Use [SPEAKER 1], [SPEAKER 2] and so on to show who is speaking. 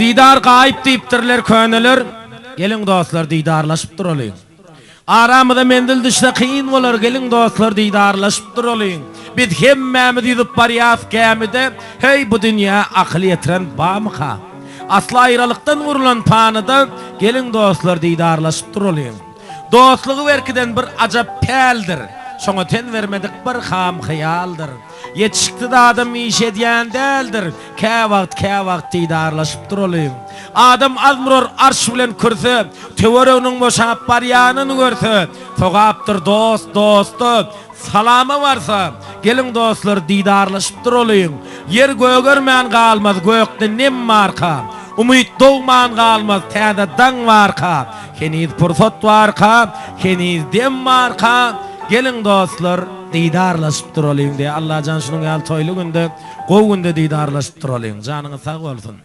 [SPEAKER 1] Didar gayip deyiptirler köneler. Gelin dostlar didarlaşıp duralım. Aramıda mendil dışta kıyın bolar, gelin dostlar didarlaşıp duralım. Biz hemmemiz yudip bariyaf kämide, hey bu dünya akıl yetiren bağmıka. Asla ayrılıktan vurulan panıda, gelin dostlar didarlaşıp duralım. Dostluğu verkiden bir acap peldir. Şoňa ten vermedik bir ham hayaldir. Yetişikti da adam iş ediyen deldir. Kä wagt didarlaşıp duralım. Adam azmuror arş bilen kürse, töwereğiniň boşap barýanyny görse, sogapdyr dostu. Salama varsa, gelin dostlar didarlaşıp duralım. Yer gögermän galmaz, gökde nem marka. Umyt dogman galmaz, täze daň marka. Heniz pursat barka, heniz dem marka. Gelin dostlar didarlaşıp duralım diye Allah can şunun ýaly toýly günde, gow günde didarlaşıp duralım. Janyňyz sag bolsun.